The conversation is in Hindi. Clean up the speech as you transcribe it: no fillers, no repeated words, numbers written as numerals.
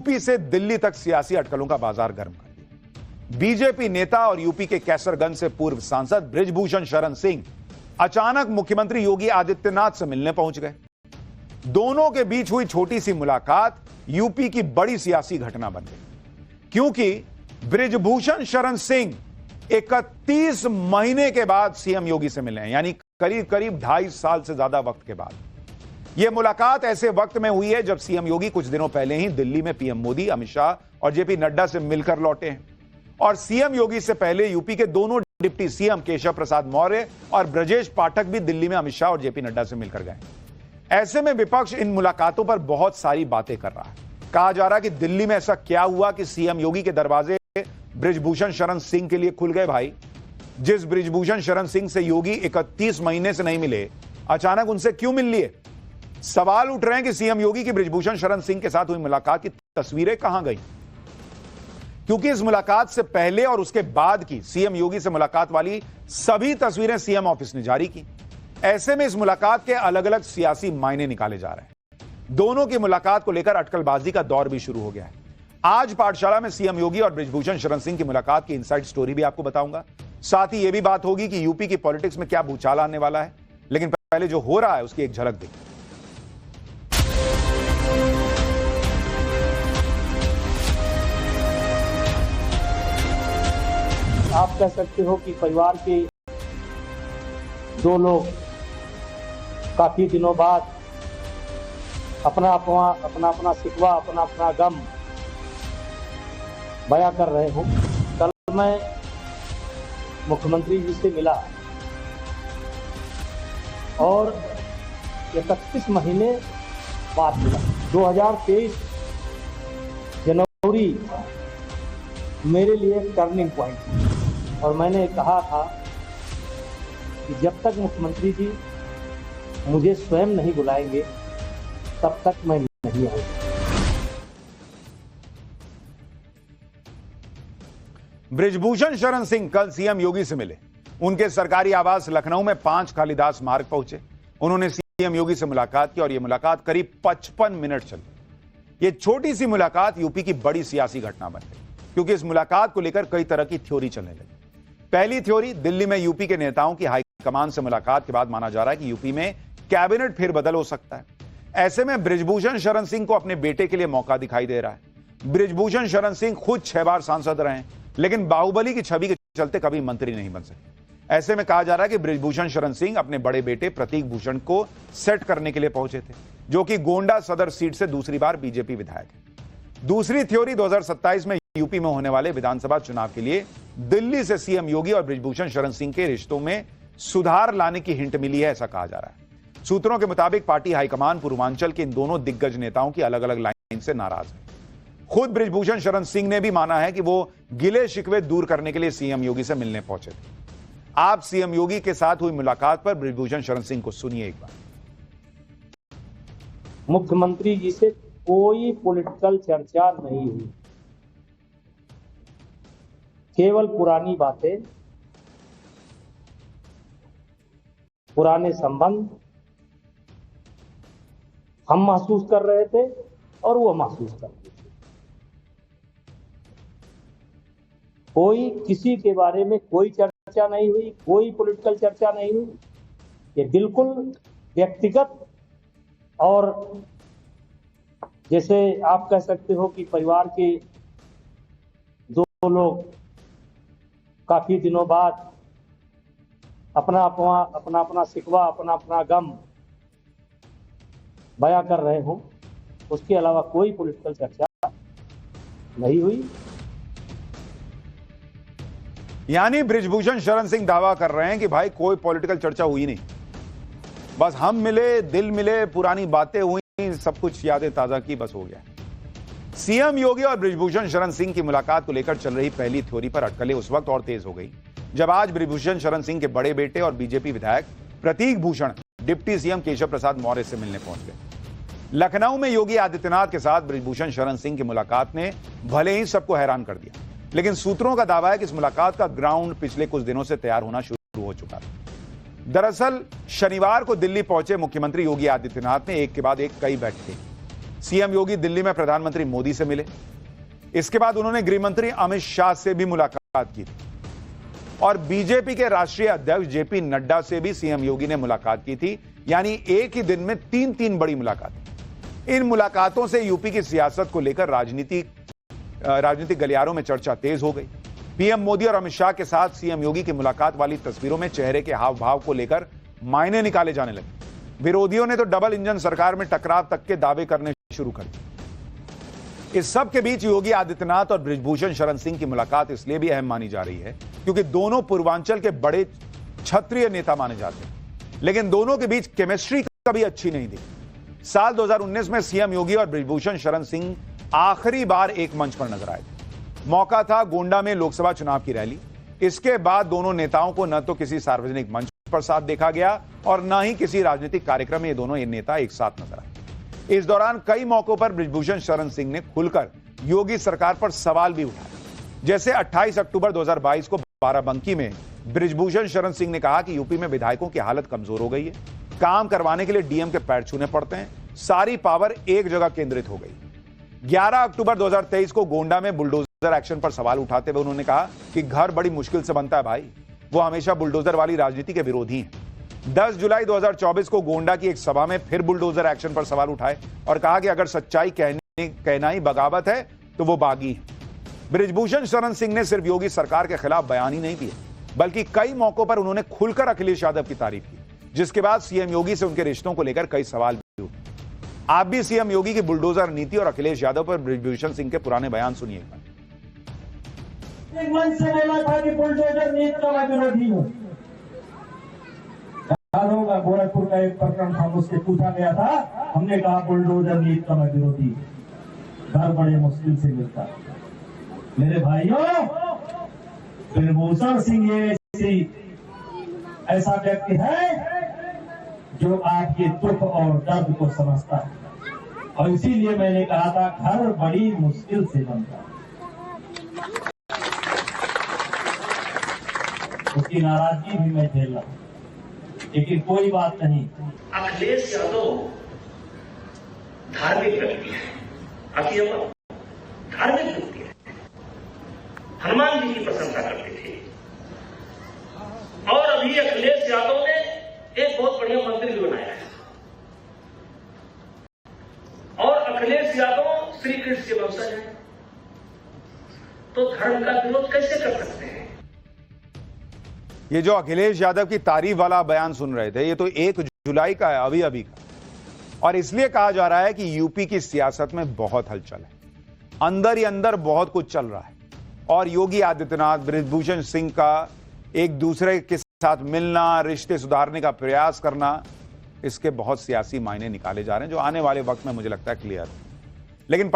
यूपी से दिल्ली तक सियासी अटकलों का बाजार गर्म कर दिया। बीजेपी नेता और यूपी के कैसरगंज से पूर्व सांसद बृजभूषण शरण सिंह अचानक मुख्यमंत्री योगी आदित्यनाथ से मिलने पहुंच गए। दोनों के बीच हुई छोटी सी मुलाकात यूपी की बड़ी सियासी घटना बन गई, क्योंकि बृजभूषण शरण सिंह 31 महीने के बाद सीएम योगी से मिले हैं, यानी करीब करीब 2.5 साल से ज्यादा वक्त के बाद। यह मुलाकात ऐसे वक्त में हुई है जब सीएम योगी कुछ दिनों पहले ही दिल्ली में पीएम मोदी, अमित शाह और जेपी नड्डा से मिलकर लौटे हैं। और सीएम योगी से पहले यूपी के दोनों डिप्टी सीएम केशव प्रसाद मौर्य और ब्रजेश पाठक भी दिल्ली में अमित शाह और जेपी नड्डा से मिलकर गए। ऐसे में विपक्ष इन मुलाकातों पर बहुत सारी बातें कर रहा है। कहा जा रहा है कि दिल्ली में ऐसा क्या हुआ कि सीएम योगी के दरवाजे बृजभूषण शरण सिंह के लिए खुल गए। भाई, जिस बृजभूषण शरण सिंह से योगी 31 महीने से नहीं मिले, अचानक उनसे क्यों मिल लिए? सवाल उठ रहे हैं कि सीएम योगी की बृजभूषण शरण सिंह के साथ हुई मुलाकात की तस्वीरें कहां गई, क्योंकि इस मुलाकात से पहले और उसके बाद की सीएम योगी से मुलाकात वाली सभी तस्वीरें सीएम ऑफिस ने जारी की। ऐसे में इस मुलाकात के अलग अलग सियासी मायने निकाले जा रहे हैं। दोनों की मुलाकात को लेकर अटकलबाजी का दौर भी शुरू हो गया है। आज पाठशाला में सीएम योगी और बृजभूषण शरण सिंह की मुलाकात की इनसाइड स्टोरी भी आपको बताऊंगा। साथ ही यह भी बात होगी कि यूपी की पॉलिटिक्स में क्या भूचाल आने वाला है। लेकिन पहले जो हो रहा है उसकी एक झलक देखिए। आप कह सकते हो कि परिवार के दो लोग काफी दिनों बाद अपना अपना शिकवा, अपना गम बयां कर रहे हो। कल मैं मुख्यमंत्री जी से मिला और 31 महीने बाद मिला। 2023 जनवरी मेरे लिए टर्निंग पॉइंट, और मैंने कहा था कि जब तक मुख्यमंत्री जी मुझे स्वयं नहीं बुलाएंगे तब तक मैं नहीं आऊंगा। बृजभूषण शरण सिंह कल सीएम योगी से मिले। उनके सरकारी आवास लखनऊ में 5 कालिदास मार्ग पहुंचे। उन्होंने सीएम योगी से मुलाकात की और यह मुलाकात करीब 55 मिनट चली। यह छोटी सी मुलाकात यूपी की बड़ी सियासी घटना बन गई, क्योंकि इस मुलाकात को लेकर कई तरह की थ्योरी चलने लगी। पहली थ्योरी, दिल्ली में यूपी के नेताओं की हाईकमान से मुलाकात के बाद माना जा रहा है कि यूपी में कैबिनेट फेरबदल हो सकता है। ऐसे में बृजभूषण शरण सिंह को अपने बेटे के लिए मौका दिखाई दे रहा है। बृजभूषण शरण सिंह खुद 6 बार सांसद रहे हैं, लेकिन बाहुबली की छवि के चलते कभी मंत्री नहीं बन सके। ऐसे में कहा जा रहा है कि बृजभूषण शरण सिंह अपने बड़े बेटे प्रतीक भूषण को सेट करने के लिए पहुंचे थे, जो कि गोंडा सदर सीट से दूसरी बार बीजेपी विधायक है। दूसरी थ्योरी, 2027 में यूपी में होने वाले विधानसभा चुनाव के लिए दिल्ली से सीएम योगी और बृजभूषण शरण सिंह के रिश्तों में सुधार लाने की हिंट मिली है, ऐसा कहा जा रहा है। सूत्रों के मुताबिक पार्टी हाईकमान पूर्वांचल के इन दोनों दिग्गज नेताओं की अलग अलग लाइन से नाराज है। खुद बृजभूषण शरण सिंह ने भी माना है कि वो गिले शिकवे दूर करने के लिए सीएम योगी से मिलने पहुंचे थे। आप सीएम योगी के साथ हुई मुलाकात पर बृजभूषण शरण सिंह को सुनिए एक बार। मुख्यमंत्री जी से कोई पॉलिटिकल चर्चा नहीं हुई, केवल पुरानी बातें, पुराने संबंध हम महसूस कर रहे थे और वो महसूस कर रहे थे। कोई किसी के बारे में कोई चर्चा नहीं हुई, कोई पॉलिटिकल चर्चा नहीं हुई। ये बिल्कुल व्यक्तिगत, और जैसे आप कह सकते हो कि परिवार के दो लोग काफी दिनों बाद अपना शिकवा, अपना गम बयां कर रहे हो। उसके अलावा कोई पॉलिटिकल चर्चा नहीं हुई। यानी बृजभूषण शरण सिंह दावा कर रहे हैं कि भाई कोई पॉलिटिकल चर्चा हुई नहीं, बस हम मिले, दिल मिले, पुरानी बातें हुई, सब कुछ यादें ताजा की, बस हो गया। सीएम योगी और बृजभूषण शरण सिंह की मुलाकात को लेकर चल रही पहली थ्योरी पर अटकलें उस वक्त और तेज हो गई जब आज बृजभूषण शरण सिंह के बड़े बेटे और बीजेपी विधायक प्रतीक भूषण डिप्टी सीएम केशव प्रसाद मौर्य से मिलने पहुंच गए। लखनऊ में योगी आदित्यनाथ के साथ बृजभूषण शरण सिंह की मुलाकात ने भले ही सबको हैरान कर दिया, लेकिन सूत्रों का दावा है कि इस मुलाकात का ग्राउंड पिछले कुछ दिनों से तैयार होना शुरू हो चुका था। दरअसल शनिवार को दिल्ली पहुंचे मुख्यमंत्री योगी आदित्यनाथ ने एक के बाद एक कई बैठकें, सीएम योगी दिल्ली में प्रधानमंत्री मोदी से मिले। इसके बाद उन्होंने गृह मंत्री अमित शाह से भी मुलाकात की और बीजेपी के राष्ट्रीय अध्यक्ष जेपी नड्डा से भी सीएम योगी ने मुलाकात की थी। यानी एक ही दिन में तीन बड़ी मुलाकातें। इन मुलाकातों से यूपी की सियासत को लेकर राजनीतिक गलियारों में चर्चा तेज हो गई। पीएम मोदी और अमित शाह के साथ सीएम योगी की मुलाकात वाली तस्वीरों में चेहरे के हाव भाव को लेकर मायने निकाले जाने लगे। विरोधियों ने तो डबल इंजन सरकार में टकराव तक के दावे करने शुरू कर दिए। इस सब के बीच योगी आदित्यनाथ और बृजभूषण शरण सिंह की मुलाकात इसलिए भी अहम मानी जा रही है क्योंकि दोनों पूर्वांचल के बड़े क्षत्रिय नेता माने जाते हैं, लेकिन दोनों के बीच केमिस्ट्री कभी अच्छी नहीं दिखी। साल 2019 में सीएम योगी और बृजभूषण शरण सिंह आखिरी बार एक मंच पर नजर आए थे। मौका था गोंडा में लोकसभा चुनाव की रैली। इसके बाद दोनों नेताओं को न तो किसी सार्वजनिक मंच पर साथ देखा गया और न ही किसी राजनीतिक कार्यक्रम में ये दोनों नेता एक साथ नजर आए। इस दौरान कई मौकों पर बृजभूषण शरण सिंह ने खुलकर योगी सरकार पर सवाल भी उठाए। जैसे 28 अक्टूबर 2022 को बाराबंकी में बृजभूषण शरण सिंह ने कहा कि यूपी में विधायकों की हालत कमजोर हो गई है, काम करवाने के लिए डीएम के पैर छूने पड़ते हैं, सारी पावर एक जगह केंद्रित हो गई। 11 अक्टूबर 2023 को गोंडा में बुलडोजर एक्शन पर सवाल उठाते हुए उन्होंने कहा कि घर बड़ी मुश्किल से बनता है भाई, वो हमेशा बुलडोजर वाली राजनीति के विरोधी हैं। 10 जुलाई 2024 को गोंडा की एक सभा में फिर बुलडोजर एक्शन पर सवाल उठाए और कहा कि अगर सच्चाई कहना ही बगावत है तो वो बागी है। बृजभूषण शरण सिंह ने सिर्फ योगी सरकार के खिलाफ बयान ही नहीं दिए, बल्कि कई मौकों पर उन्होंने खुलकर अखिलेश यादव की तारीफ की, जिसके बाद सीएम योगी से उनके रिश्तों को लेकर कई सवाल भी उठे। आप भी सीएम योगी की बुलडोजर नीति और अखिलेश यादव पर बृजभूषण सिंह के पुराने बयान सुनिए। एक मंच से बोला था कि बुलडोजर नीति का मैं विरोधी हूं। याद होगा गोरखपुर का एक प्रकरण था, उससे पूछा गया था, हमने कहा बुलडोजर नीति का मैं विरोधी हूं। घर बड़े मुश्किल से मिलता। मेरे भाइयों, बृजभूषण सिंह ऐसा व्यक्ति है जो आपके दुख और दर्द को समझता है और इसीलिए मैंने कहा था घर बड़ी मुश्किल से बनता है। उसकी नाराजगी भी मैं झेल रहा हूं, लेकिन कोई बात नहीं। अखिलेश यादव धार्मिक व्यक्ति है, धार्मिक व्यक्ति है, हनुमान जी की प्रशंसा करते थे। और अभी अखिलेश यादव ने एक बहुत बढ़िया मंदिर भी बनाया है और अखिलेश यादव श्री कृष्ण के वंशज है, तो धर्म का विरोध कैसे कर सकते हैं? ये जो अखिलेश यादव की तारीफ वाला बयान सुन रहे थे, ये तो 1 जुलाई का है, अभी का। और इसलिए कहा जा रहा है कि यूपी की सियासत में बहुत हलचल है, अंदर ही अंदर बहुत कुछ चल रहा है और योगी आदित्यनाथ, बृजभूषण सिंह का एक दूसरे के साथ मिलना, रिश्ते सुधारने का प्रयास करना, इसके बहुत सियासी मायने निकाले जा रहे हैं जो आने वाले वक्त में मुझे लगता है क्लियर है। लेकिन